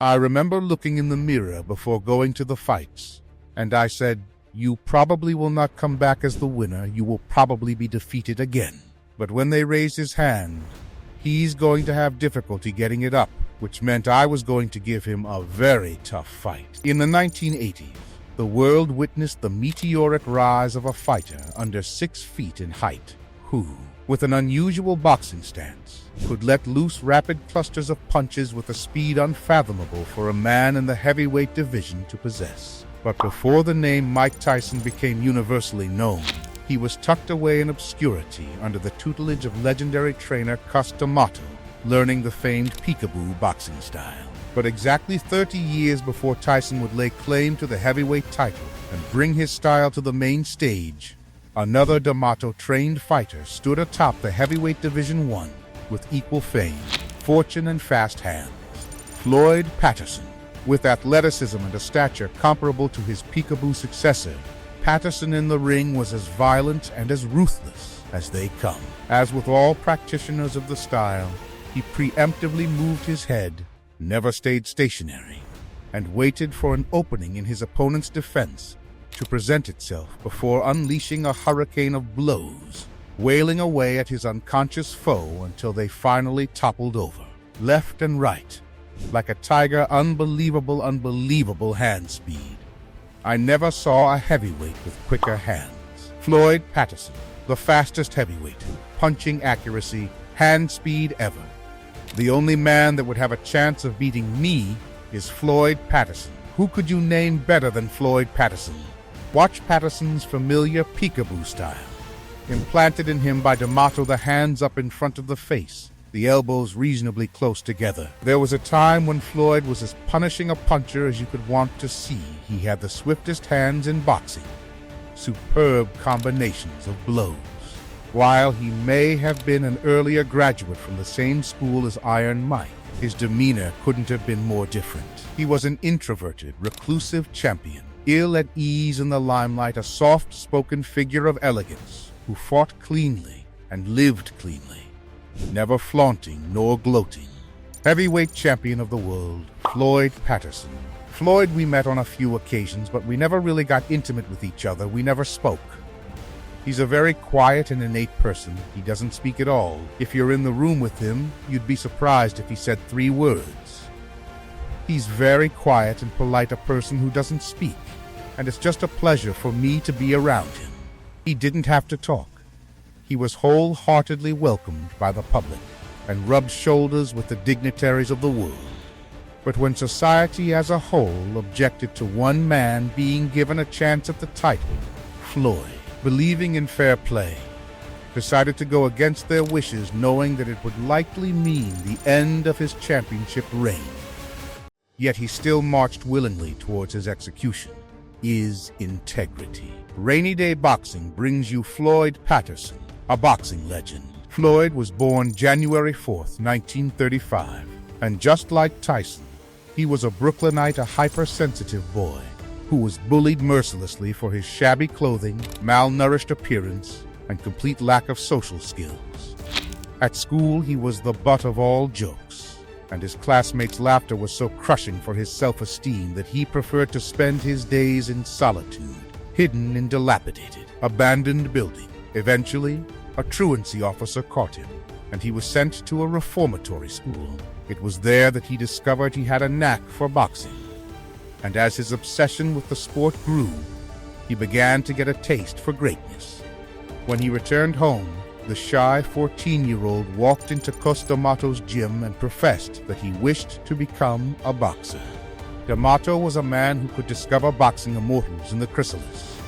I remember looking in the mirror before going to the fights, and I said, "You probably will not come back as the winner, you will probably be defeated again." But when they raised his hand, he's going to have difficulty getting it up, which meant I was going to give him a very tough fight. In the 1980s, the world witnessed the meteoric rise of a fighter under 6 feet in height, who, with an unusual boxing stance, could let loose rapid clusters of punches with a speed unfathomable for a man in the heavyweight division to possess. But before the name Mike Tyson became universally known, he was tucked away in obscurity under the tutelage of legendary trainer Cus D'Amato, learning the famed peekaboo boxing style. But exactly 30 years before Tyson would lay claim to the heavyweight title and bring his style to the main stage, another D'Amato-trained fighter stood atop the heavyweight Division I with equal fame, fortune, and fast hands. Floyd Patterson. With athleticism and a stature comparable to his peekaboo successor, Patterson in the ring was as violent and as ruthless as they come. As with all practitioners of the style, he preemptively moved his head, never stayed stationary, and waited for an opening in his opponent's defense to present itself before unleashing a hurricane of blows, wailing away at his unconscious foe until they finally toppled over, left and right, like a tiger. Unbelievable hand speed. I never saw a heavyweight with quicker hands. Floyd Patterson, the fastest heavyweight, punching accuracy, hand speed ever. The only man that would have a chance of beating me is Floyd Patterson. Who could you name better than Floyd Patterson? Watch Patterson's familiar peekaboo style. Implanted in him by D'Amato, the hands up in front of the face, the elbows reasonably close together. There was a time when Floyd was as punishing a puncher as you could want to see. He had the swiftest hands in boxing, superb combinations of blows. While he may have been an earlier graduate from the same school as Iron Mike, his demeanor couldn't have been more different. He was an introverted, reclusive champion, ill at ease in the limelight, a soft-spoken figure of elegance who fought cleanly and lived cleanly, never flaunting nor gloating. Heavyweight champion of the world, Floyd Patterson. Floyd we met on a few occasions, but we never really got intimate with each other. We never spoke. He's a very quiet and innate person. He doesn't speak at all. If you're in the room with him, you'd be surprised if he said 3 words. He's very quiet and polite, a person who doesn't speak, and it's just a pleasure for me to be around him. He didn't have to talk. He was wholeheartedly welcomed by the public and rubbed shoulders with the dignitaries of the world. But when society as a whole objected to one man being given a chance at the title, Floyd, believing in fair play, decided to go against their wishes, knowing that it would likely mean the end of his championship reign. Yet he still marched willingly towards his execution. Is integrity. Rainy Day Boxing brings you Floyd Patterson, a boxing legend. Floyd was born January 4th, 1935, and just like Tyson, he was a Brooklynite, a hypersensitive boy who was bullied mercilessly for his shabby clothing, malnourished appearance, and complete lack of social skills. At school, he was the butt of all jokes, and his classmates' laughter was so crushing for his self-esteem that he preferred to spend his days in solitude, hidden in dilapidated, abandoned buildings. Eventually, a truancy officer caught him, and he was sent to a reformatory school. It was there that he discovered he had a knack for boxing, and as his obsession with the sport grew, he began to get a taste for greatness. When he returned home, the shy 14-year-old walked into Cus D'Amato's gym and professed that he wished to become a boxer. D'Amato was a man who could discover boxing immortals in the chrysalis,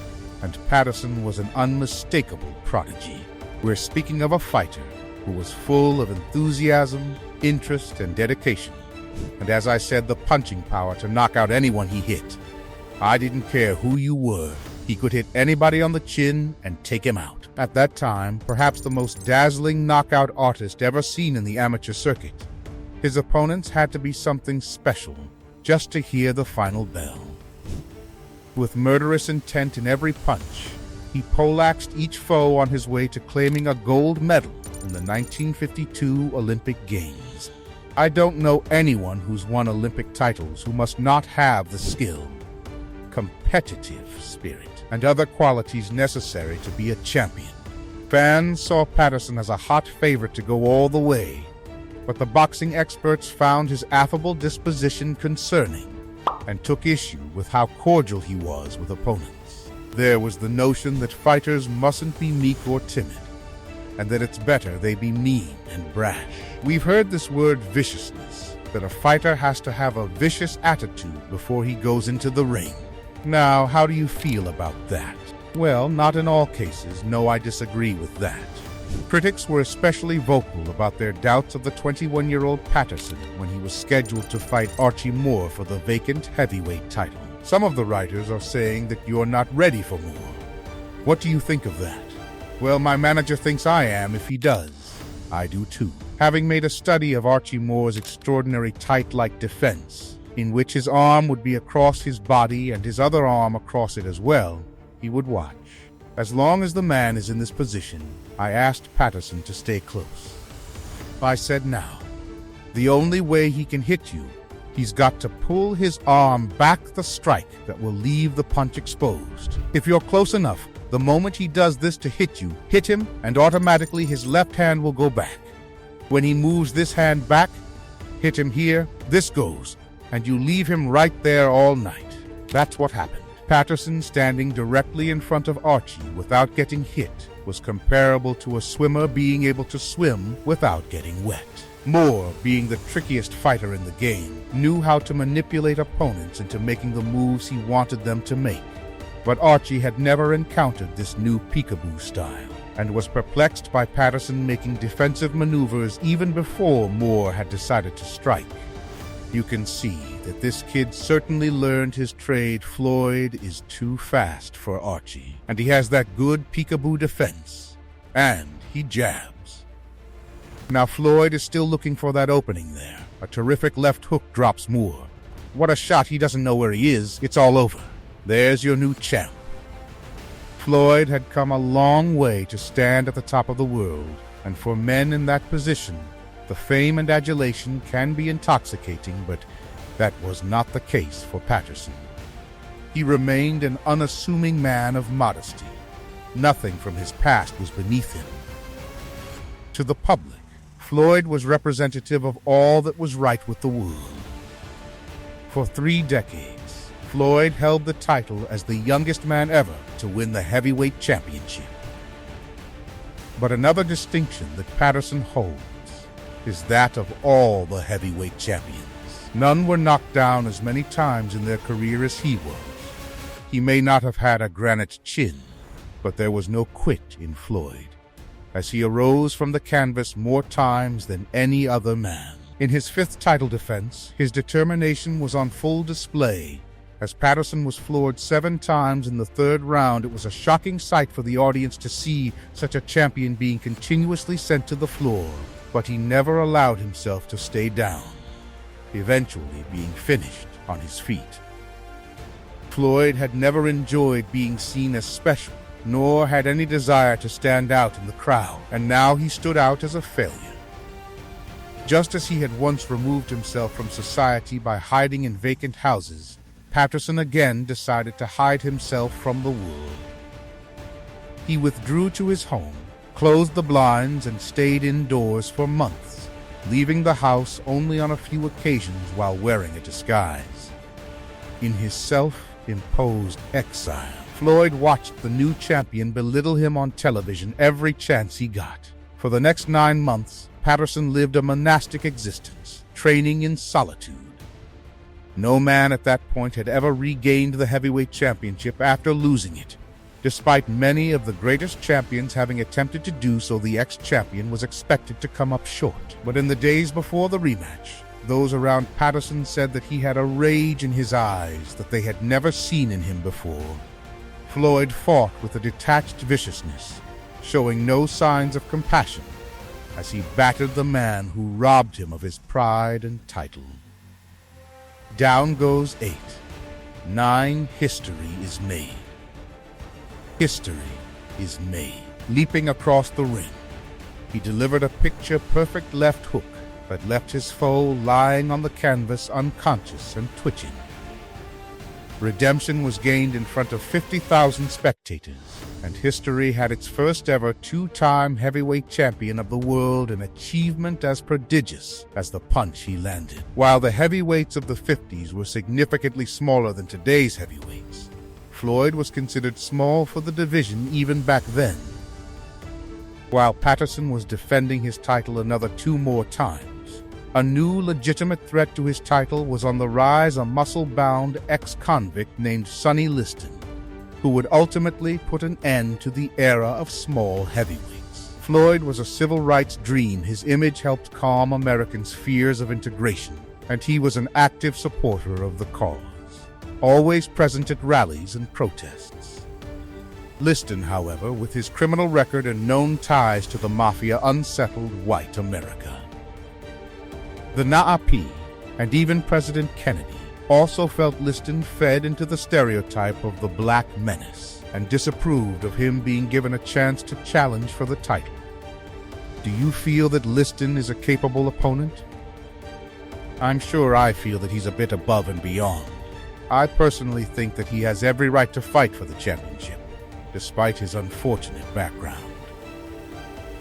and Patterson was an unmistakable prodigy. We're speaking of a fighter who was full of enthusiasm, interest, and dedication, and as I said, the punching power to knock out anyone he hit. I didn't care who you were. He could hit anybody on the chin and take him out. At that time, perhaps the most dazzling knockout artist ever seen in the amateur circuit. His opponents had to be something special just to hear the final bell. With murderous intent in every punch, he poleaxed each foe on his way to claiming a gold medal in the 1952 Olympic Games. I don't know anyone who's won Olympic titles who must not have the skill, competitive spirit, and other qualities necessary to be a champion. Fans saw Patterson as a hot favorite to go all the way, but the boxing experts found his affable disposition concerning and took issue with how cordial he was with opponents. There was the notion that fighters mustn't be meek or timid, and that it's better they be mean and brash. We've heard this word viciousness, that a fighter has to have a vicious attitude before he goes into the ring. Now, how do you feel about that? Well, not in all cases. No, I disagree with that. Critics were especially vocal about their doubts of the 21-year-old Patterson when he was scheduled to fight Archie Moore for the vacant heavyweight title. Some of the writers are saying that you're not ready for Moore. What do you think of that? Well, my manager thinks I am if he does. I do too. Having made a study of Archie Moore's extraordinary tight-like defense, in which his arm would be across his body and his other arm across it as well, he would watch. As long as the man is in this position, I asked Patterson to stay close. I said now, the only way he can hit you, he's got to pull his arm back the strike that will leave the punch exposed. If you're close enough, the moment he does this to hit you, hit him, and automatically his left hand will go back. When he moves this hand back, hit him here, this goes, and you leave him right there all night. That's what happened. Patterson standing directly in front of Archie without getting hit was comparable to a swimmer being able to swim without getting wet. Moore, being the trickiest fighter in the game, knew how to manipulate opponents into making the moves he wanted them to make. But Archie had never encountered this new peekaboo style, and was perplexed by Patterson making defensive maneuvers even before Moore had decided to strike. You can see that this kid certainly learned his trade. Floyd is too fast for Archie, and he has that good peekaboo defense, and he jabs. Now Floyd is still looking for that opening there. A terrific left hook drops Moore. What a shot, he doesn't know where he is. It's all over. There's your new champ. Floyd had come a long way to stand at the top of the world, and for men in that position, the fame and adulation can be intoxicating, but that was not the case for Patterson. He remained an unassuming man of modesty. Nothing from his past was beneath him. To the public, Floyd was representative of all that was right with the world. For 3 decades, Floyd held the title as the youngest man ever to win the heavyweight championship. But another distinction that Patterson holds is that of all the heavyweight champions. None were knocked down as many times in their career as he was. He may not have had a granite chin, but there was no quit in Floyd, as he arose from the canvas more times than any other man. In his 5th title defense, his determination was on full display. As Patterson was floored 7 times in the 3rd round, it was a shocking sight for the audience to see such a champion being continuously sent to the floor, but he never allowed himself to stay down, eventually being finished on his feet. Floyd had never enjoyed being seen as special, nor had any desire to stand out in the crowd, and now he stood out as a failure. Just as he had once removed himself from society by hiding in vacant houses, Patterson again decided to hide himself from the world. He withdrew to his home, closed the blinds, and stayed indoors for months, leaving the house only on a few occasions while wearing a disguise. In his self-imposed exile, Floyd watched the new champion belittle him on television every chance he got. For the next 9 months, Patterson lived a monastic existence, training in solitude. No man at that point had ever regained the heavyweight championship after losing it. Despite many of the greatest champions having attempted to do so, the ex-champion was expected to come up short. But in the days before the rematch, those around Patterson said that he had a rage in his eyes that they had never seen in him before. Floyd fought with a detached viciousness, showing no signs of compassion, as he battered the man who robbed him of his pride and title. Down goes 8. 9. History is made. History is made. Leaping across the ring, he delivered a picture-perfect left hook, that left his foe lying on the canvas unconscious and twitching. Redemption was gained in front of 50,000 spectators, and history had its first ever two-time heavyweight champion of the world, an achievement as prodigious as the punch he landed. While the heavyweights of the 50s were significantly smaller than today's heavyweights, Floyd was considered small for the division even back then. While Patterson was defending his title another 2 more times, a new legitimate threat to his title was on the rise, a muscle-bound ex-convict named Sonny Liston, who would ultimately put an end to the era of small heavyweights. Floyd was a civil rights dream. His image helped calm Americans' fears of integration, and he was an active supporter of the cause, always present at rallies and protests. Liston, however, with his criminal record and known ties to the mafia, unsettled white America. The Na'api, and even President Kennedy, also felt Liston fed into the stereotype of the black menace and disapproved of him being given a chance to challenge for the title. Do you feel that Liston is a capable opponent? I'm sure I feel that he's a bit above and beyond. I personally think that he has every right to fight for the championship, despite his unfortunate background.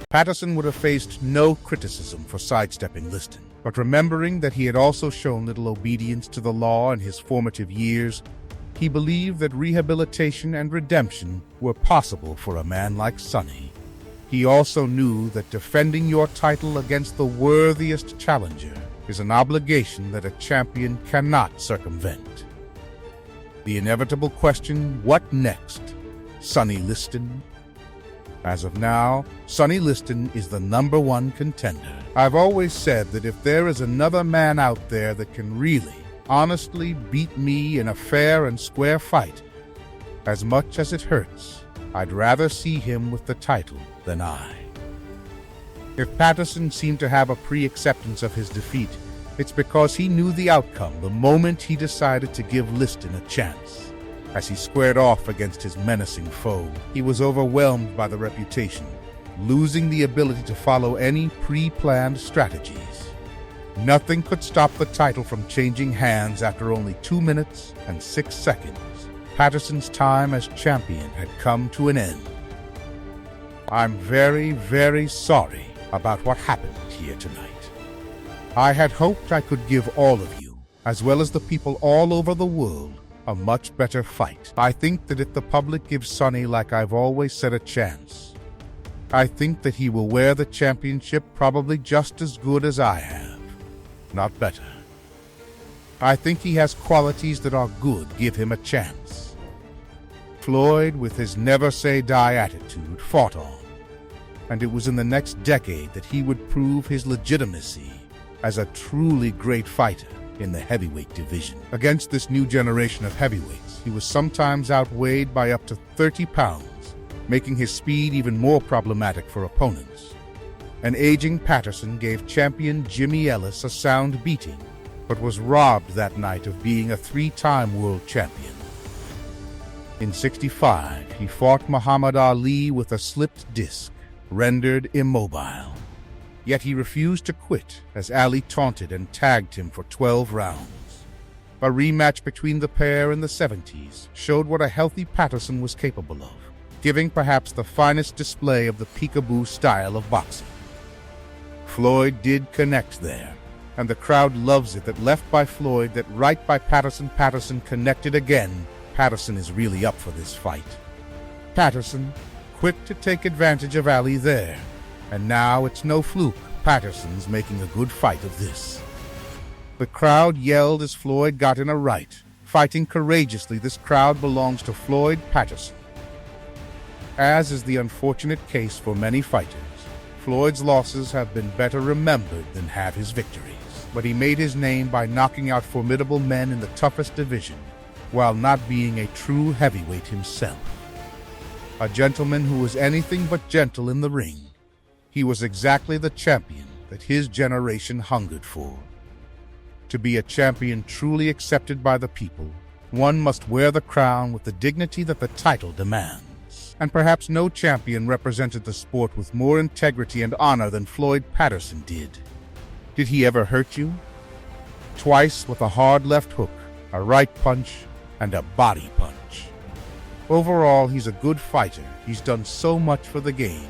Patterson would have faced no criticism for sidestepping Liston, but remembering that he had also shown little obedience to the law in his formative years, he believed that rehabilitation and redemption were possible for a man like Sonny. He also knew that defending your title against the worthiest challenger is an obligation that a champion cannot circumvent. The inevitable question, what next? Sonny Liston? As of now, Sonny Liston is the #1 contender. I've always said that if there is another man out there that can really, honestly beat me in a fair and square fight, as much as it hurts, I'd rather see him with the title than I. If Patterson seemed to have a pre-acceptance of his defeat, it's because he knew the outcome the moment he decided to give Liston a chance. As he squared off against his menacing foe, he was overwhelmed by the reputation, losing the ability to follow any pre-planned strategies. Nothing could stop the title from changing hands after only 2 minutes and 6 seconds. Patterson's time as champion had come to an end. I'm very, very sorry about what happened here tonight. I had hoped I could give all of you, as well as the people all over the world, a much better fight. I think that if the public gives Sonny, like I've always said, a chance, I think that he will wear the championship probably just as good as I have, not better. I think he has qualities that are good. Give him a chance. Floyd, with his never-say-die attitude, fought on, and it was in the next decade that he would prove his legitimacy as a truly great fighter in the heavyweight division. Against this new generation of heavyweights, he was sometimes outweighed by up to 30 pounds, making his speed even more problematic for opponents. An aging Patterson gave champion Jimmy Ellis a sound beating, but was robbed that night of being a 3-time world champion. In '65, he fought Muhammad Ali with a slipped disc, rendered immobile. Yet he refused to quit as Ali taunted and tagged him for 12 rounds. A rematch between the pair in the '70s showed what a healthy Patterson was capable of, giving perhaps the finest display of the peekaboo style of boxing. Floyd did connect there, and the crowd loves it. That left by Floyd, that right by Patterson. Patterson connected again. Patterson is really up for this fight. Patterson, quick to take advantage of Ali there. And now it's no fluke. Patterson's making a good fight of this. The crowd yelled as Floyd got in a right. Fighting courageously, this crowd belongs to Floyd Patterson. As is the unfortunate case for many fighters, Floyd's losses have been better remembered than have his victories. But he made his name by knocking out formidable men in the toughest division, while not being a true heavyweight himself. A gentleman who was anything but gentle in the ring. He was exactly the champion that his generation hungered for. To be a champion truly accepted by the people, one must wear the crown with the dignity that the title demands. And perhaps no champion represented the sport with more integrity and honor than Floyd Patterson did. Did he ever hurt you? Twice with a hard left hook, a right punch, and a body punch. Overall, he's a good fighter. He's done so much for the game,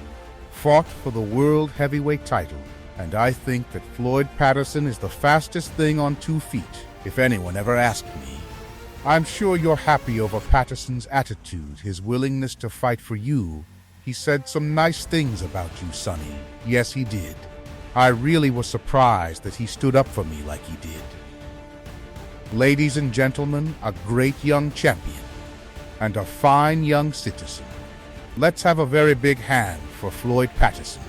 fought for the world heavyweight title, and I think that Floyd Patterson is the fastest thing on 2 feet, if anyone ever asked me. I'm sure you're happy over Patterson's attitude, his willingness to fight for you. He said some nice things about you, Sonny. Yes, he did. I really was surprised that he stood up for me like he did. Ladies and gentlemen, a great young champion and a fine young citizen. Let's have a very big hand for Floyd Patterson.